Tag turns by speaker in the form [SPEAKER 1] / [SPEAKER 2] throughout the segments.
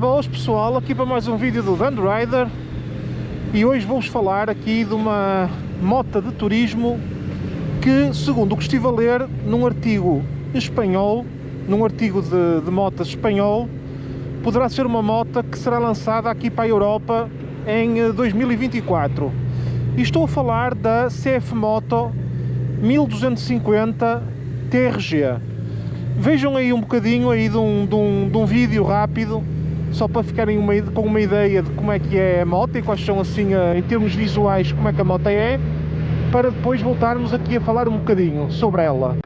[SPEAKER 1] Boas pessoal, aqui para mais um vídeo do Van Rider. E hoje vou-vos falar aqui de uma moto de turismo que, segundo o que estive a ler num artigo espanhol, num artigo de motas espanhol, poderá ser uma moto que será lançada aqui para a Europa em 2024. E estou a falar da CF Moto 1250 TRG. Vejam aí um bocadinho aí de um vídeo rápido, só para ficarem com uma ideia de como é que é a moto e quais são, assim, em termos visuais, como é que a moto é, para depois voltarmos aqui a falar um bocadinho sobre ela.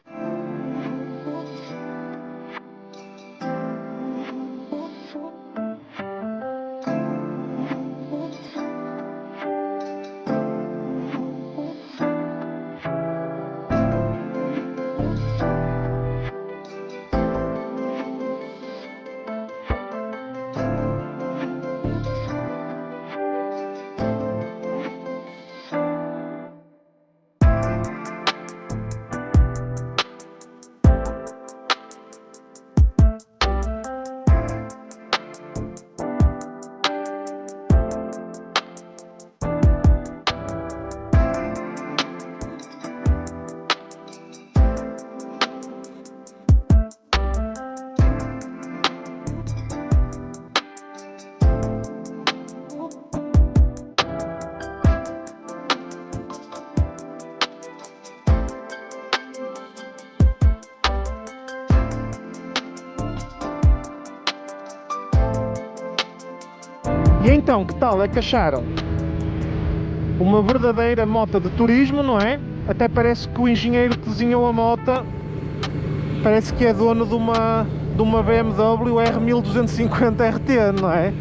[SPEAKER 1] E então, que tal é que acharam? Uma verdadeira moto de turismo, não é? Até parece que o engenheiro que desenhou a moto parece que é dono de uma BMW R1250 RT, não é?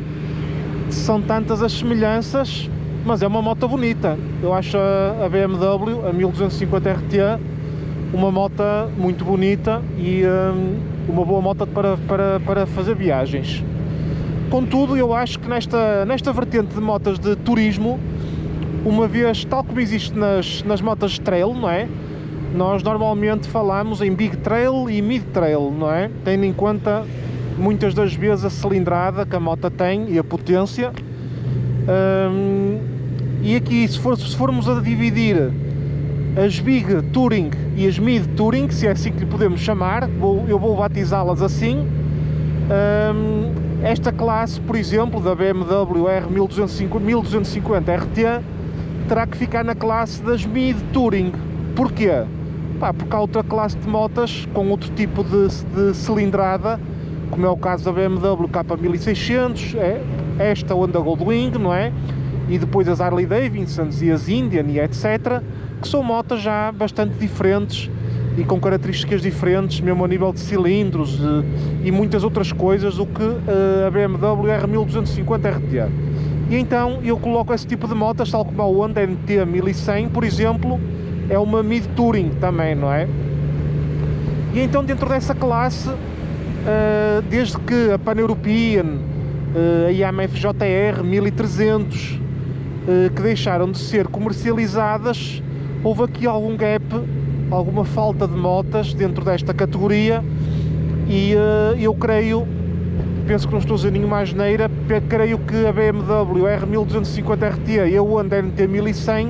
[SPEAKER 1] São tantas as semelhanças, mas é uma moto bonita. Eu acho a BMW, a 1250 RT, uma moto muito bonita e uma boa moto para fazer viagens. Contudo, eu acho que nesta vertente de motas de turismo, uma vez, tal como existe nas motas de trail, não é? Nós normalmente falamos em Big Trail e Mid Trail, não é? Tendo em conta, muitas das vezes, a cilindrada que a moto tem e a potência. E aqui, se formos a dividir as Big Touring e as Mid Touring, se é assim que lhe podemos chamar, eu vou batizá-las assim. Esta classe, por exemplo, da BMW R1250 RT, terá que ficar na classe das Mid Touring. Porquê? Porque há outra classe de motas com outro tipo de cilindrada, como é o caso da BMW K1600, esta Honda Goldwing, não é? E depois as Harley Davidson e as Indian e etc., que são motas já bastante diferentes e com características diferentes, mesmo a nível de cilindros e muitas outras coisas, do que a BMW R1250 RT. E então eu coloco esse tipo de motas, tal como a Honda NT 1100, por exemplo, é uma Mid Touring também, não é? E então, dentro dessa classe, desde que a Pan-European, a Yamaha FJR 1300, que deixaram de ser comercializadas, houve aqui algum gap, alguma falta de motas dentro desta categoria. E eu penso que não estou a dizer nenhuma asneira, creio que a BMW R1250 RT e a Honda NT 1100,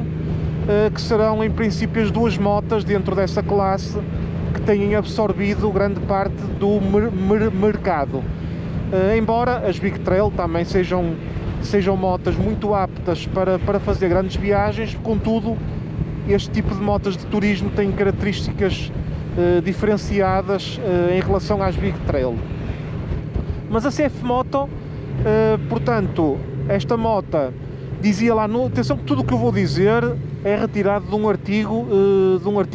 [SPEAKER 1] que serão em princípio as duas motas dentro dessa classe que têm absorvido grande parte do mercado. Embora as Big Trail também sejam motas muito aptas para fazer grandes viagens, contudo, este tipo de motas de turismo tem características diferenciadas em relação às Big Trail. Mas a CF Moto, portanto, esta moto, dizia lá atenção que tudo o que eu vou dizer é retirado de um artigo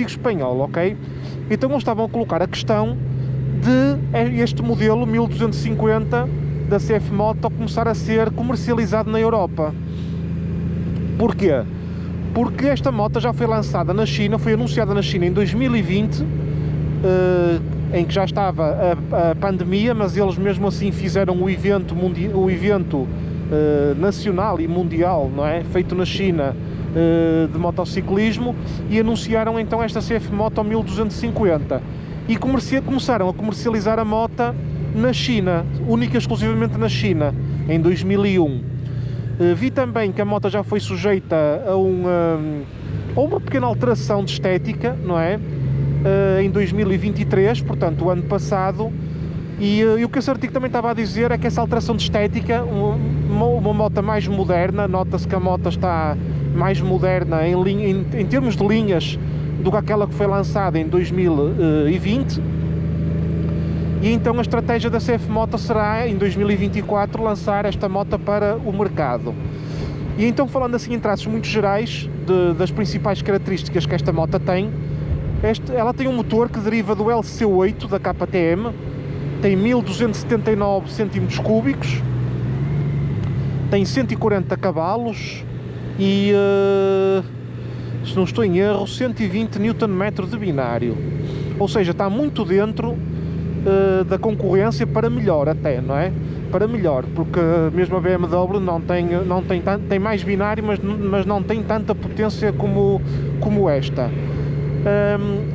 [SPEAKER 1] espanhol, ok? Então eles estavam a colocar a questão de este modelo 1250 da CF Moto começar a ser comercializado na Europa. Porquê? Porque esta moto já foi lançada na China, foi anunciada na China em 2020, em que já estava a pandemia, mas eles mesmo assim fizeram o evento nacional e mundial, não é? Feito na China, de motociclismo, e anunciaram então esta CF Moto 1250 e começaram a comercializar a moto na China, única e exclusivamente na China, em 2001. Vi também que a moto já foi sujeita a uma pequena alteração de estética, não é? Em 2023, portanto, o ano passado. E o que esse artigo também estava a dizer é que essa alteração de estética, uma moto mais moderna, nota-se que a moto está mais moderna em termos de linhas do que aquela que foi lançada em 2020. E então a estratégia da CF Moto será, em 2024, lançar esta moto para o mercado. E então, falando assim em traços muito gerais das principais características que esta moto tem, ela tem um motor que deriva do LC8 da KTM, tem 1279 cm3, tem 140 cavalos e, se não estou em erro, 120 Nm de binário. Ou seja, está muito dentro da concorrência, para melhor até, não é? Para melhor, porque mesmo a BMW tem mais binário, mas não tem tanta potência como esta.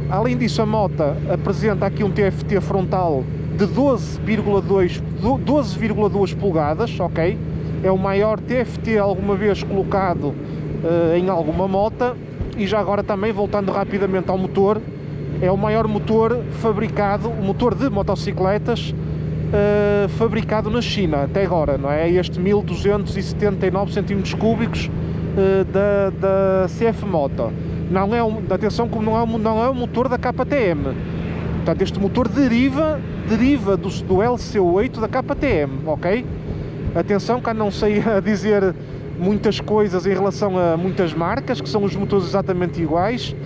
[SPEAKER 1] Além disso, a moto apresenta aqui um TFT frontal de 12,2 polegadas, ok? É o maior TFT alguma vez colocado em alguma moto. E já agora também, voltando rapidamente ao motor, é o maior motor fabricado, o motor de motocicletas fabricado na China até agora, não é? Este 1279 cm3 da CF Moto. Não é atenção, como não é o motor da KTM. Portanto, este motor deriva do LC8 da KTM, ok? Atenção, que não sei a dizer muitas coisas em relação a muitas marcas, que são os motores exatamente iguais.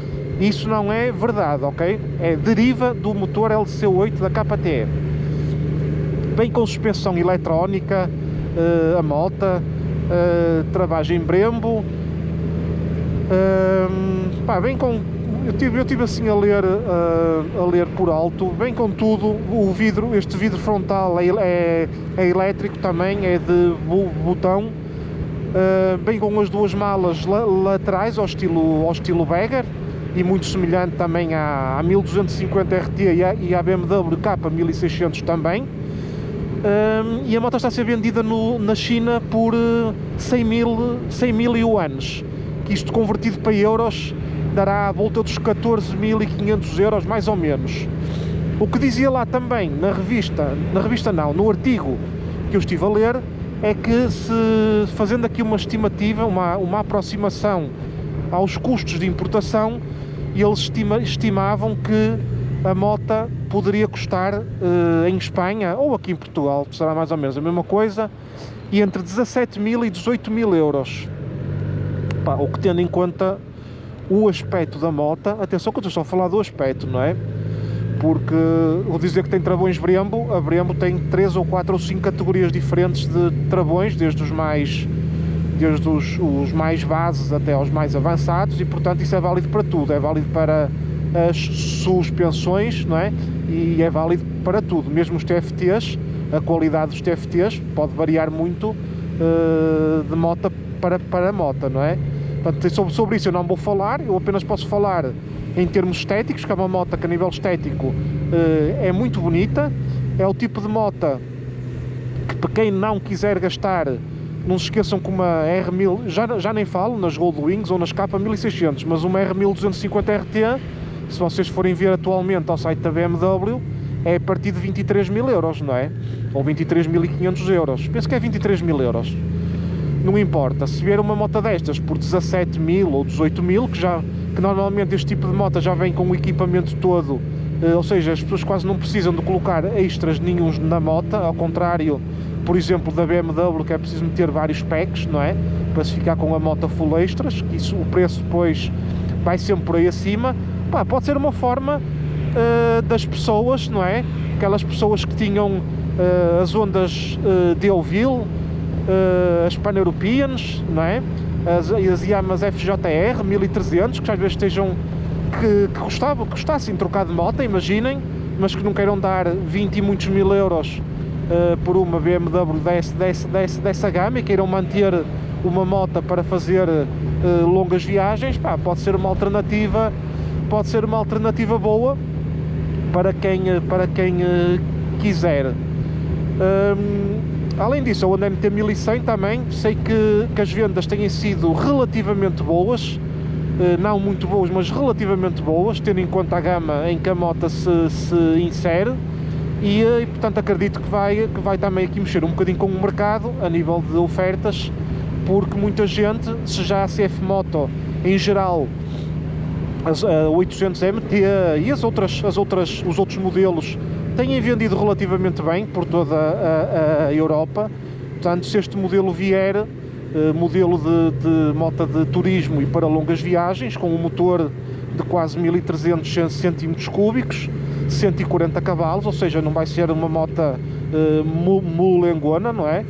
[SPEAKER 1] Isso não é verdade, ok? Deriva do motor LC8 da KTM. Vem com suspensão eletrónica, a moto, travagem Brembo. Vem com... Eu tive assim a ler por alto, vem com tudo. Este vidro frontal é elétrico também, é de botão. Vem com as duas malas laterais ao estilo Bagger, e muito semelhante também à 1250 RT e à BMW K1600 também. E a moto está a ser vendida na China por 100 mil yuanes, que isto convertido para euros dará à volta dos 14.500 euros, mais ou menos. O que dizia lá também no artigo que eu estive a ler, é que, fazendo aqui uma estimativa, uma aproximação aos custos de importação, eles estimavam que a moto poderia custar em Espanha, ou aqui em Portugal, será mais ou menos a mesma coisa, e entre 17.000 e 18.000 euros. O que, tendo em conta o aspecto da moto, atenção que eu estou só a falar do aspecto, não é? Porque vou dizer que tem travões Brembo. A Brembo tem 3 ou 4 ou 5 categorias diferentes de travões, desde os mais bases até aos mais avançados, e portanto isso é válido para tudo. É válido para as suspensões, não é? E é válido para tudo, mesmo os TFTs. A qualidade dos TFTs pode variar muito de moto para moto, não é? Portanto, sobre isso eu não vou falar, eu apenas posso falar em termos estéticos, que é uma moto que a nível estético é muito bonita. É o tipo de moto que, para quem não quiser gastar, não se esqueçam que uma R1000, já nem falo nas Goldwings ou nas K1600, mas uma R1250 RT, se vocês forem ver atualmente ao site da BMW, é a partir de 23.000 euros, não é? Ou 23.500 euros, penso que é 23.000 euros. Não importa, se vier uma moto destas por 17.000 ou 18.000, que normalmente este tipo de moto já vem com o equipamento todo, ou seja, as pessoas quase não precisam de colocar extras nenhuns na moto, ao contrário, por exemplo, da BMW, que é preciso meter vários packs, não é? Para se ficar com a moto full extras, que isso, o preço depois vai sempre por aí acima. Pode ser uma forma das pessoas, não é? Aquelas pessoas que tinham as ondas Deauville, as Pan-Europeans, não é? As Yamas FJR 1300, que às vezes que gostassem de trocar de moto, imaginem, mas que não queiram dar 20 e muitos mil euros por uma BMW dessa gama, e queiram manter uma moto para fazer longas viagens. Pode ser uma alternativa boa para quem quiser. Além disso, eu ando NT 1100 também, sei que as vendas têm sido relativamente boas, não muito boas, mas relativamente boas, tendo em conta a gama em que a moto se insere, e portanto acredito que vai também aqui mexer um bocadinho com o mercado a nível de ofertas, porque muita gente, se já a CF Moto em geral, a 800 MT e os outros modelos têm vendido relativamente bem por toda a Europa. Portanto, se este modelo vier, modelo de moto de turismo e para longas viagens, com um motor de quase 1300 cm3, 140 cavalos, ou seja, não vai ser uma moto mulengona, não é?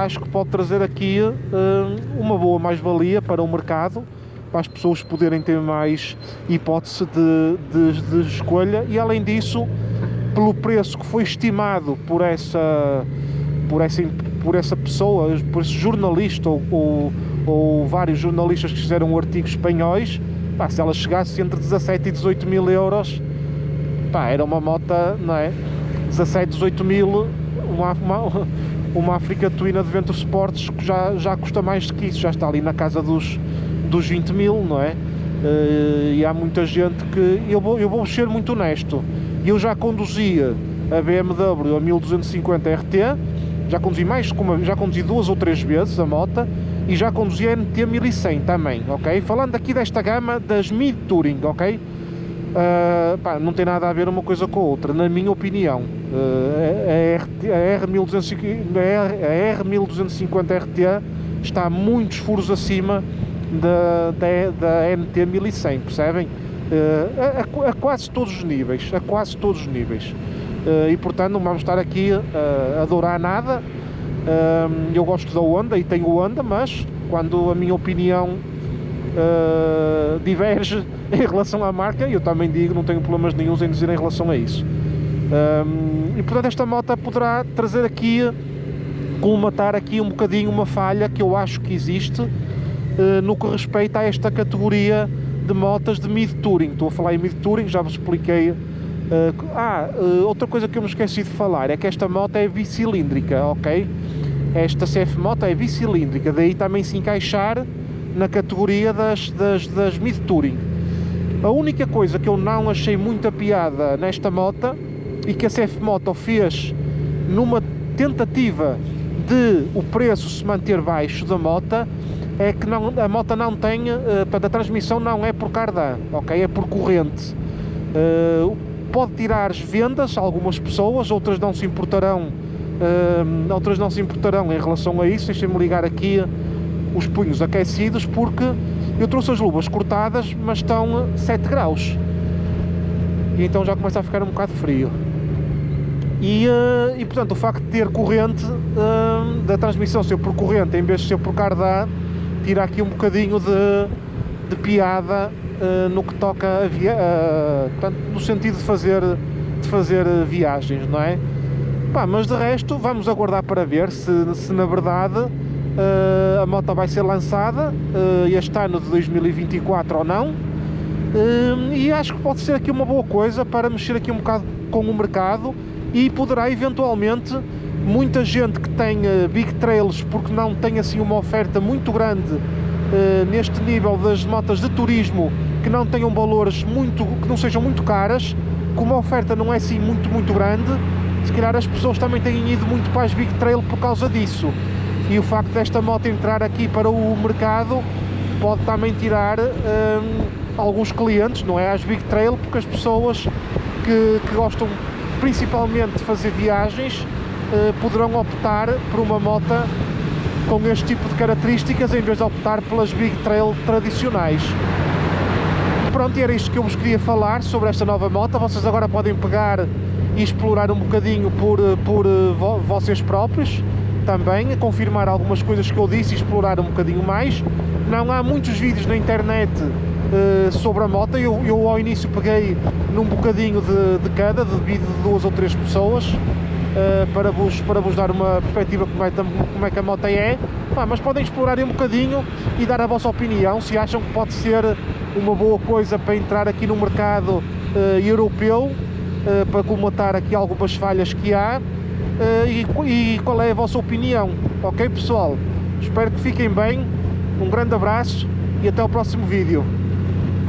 [SPEAKER 1] Acho que pode trazer aqui uma boa mais-valia para o mercado, para as pessoas poderem ter mais hipótese de escolha, e além disso, pelo preço que foi estimado por essa pessoa, por esse jornalista ou vários jornalistas que fizeram artigos espanhóis, pá, se ela chegasse entre 17 e 18 mil euros, pá, era uma moto, não é? 17, 18 mil, uma Africa Twin Adventure Sports que já custa mais do que isso, já está ali na casa dos 20 mil, não é? E há muita gente que... Eu vou ser muito honesto, eu já conduzia a BMW a 1250 RT, já conduzi 2 ou 3 vezes a moto, e já conduzi a NT 1100 também, ok? Falando aqui desta gama das Mid Touring, ok? Pá, não tem nada a ver uma coisa com a outra, na minha opinião. A R1250 RT está muitos furos acima da NT 1100, percebem? A quase todos os níveis, e portanto não vamos estar aqui a adorar nada. Eu gosto da Honda e tenho Honda, mas quando a minha opinião diverge em relação à marca, eu também digo, não tenho problemas nenhuns em dizer em relação a isso. E portanto esta moto poderá trazer aqui, colmatar aqui um bocadinho uma falha que eu acho que existe no que respeita a esta categoria de motas de Mid Touring. Estou a falar em Mid Touring, já vos expliquei. Outra coisa que eu me esqueci de falar é que esta moto é bicilíndrica, ok? Esta CF Moto é bicilíndrica, daí também se encaixar na categoria das Mid Touring. A única coisa que eu não achei muita piada nesta moto, e que a CF Moto fez numa tentativa de o preço se manter baixo da moto, é que a moto não tem, portanto a transmissão não é por cardan, ok? É por corrente. Pode tirar as vendas a algumas pessoas, outras não se importarão em relação a isso. Deixem-me ligar aqui os punhos aquecidos, porque eu trouxe as luvas cortadas, mas estão 7 graus, e então já começa a ficar um bocado frio. E portanto o facto de ter corrente, da transmissão ser por corrente em vez de ser por cardan, tira aqui um bocadinho de piada no que toca portanto, no sentido de fazer viagens, não é? Pá, mas de resto vamos aguardar para ver se na verdade a moto vai ser lançada este ano de 2024 ou não. E acho que pode ser aqui uma boa coisa para mexer aqui um bocado com o mercado, e poderá eventualmente muita gente que tem big trails, porque não tem assim uma oferta muito grande neste nível das motas de turismo, que não tenham valores que não sejam muito caras, como a oferta não é assim muito grande, se calhar as pessoas também têm ido muito para as big trail por causa disso, e o facto desta moto entrar aqui para o mercado pode também tirar alguns clientes, não é, às big trail, porque as pessoas que gostam principalmente de fazer viagens poderão optar por uma moto com este tipo de características em vez de optar pelas big trail tradicionais. Pronto, e era isto que eu vos queria falar sobre esta nova moto. Vocês agora podem pegar e explorar um bocadinho por vocês próprios também, confirmar algumas coisas que eu disse e explorar um bocadinho mais. Não há muitos vídeos na internet sobre a moto. Eu ao início peguei num bocadinho de cada, de vídeo de 2 ou 3 pessoas, para vos dar uma perspectiva como é que a moto é. Mas podem explorar um bocadinho e dar a vossa opinião, se acham que pode ser uma boa coisa para entrar aqui no mercado europeu, para colmatar aqui algumas falhas que há, e qual é a vossa opinião. Ok, pessoal? Espero que fiquem bem, um grande abraço e até o próximo vídeo.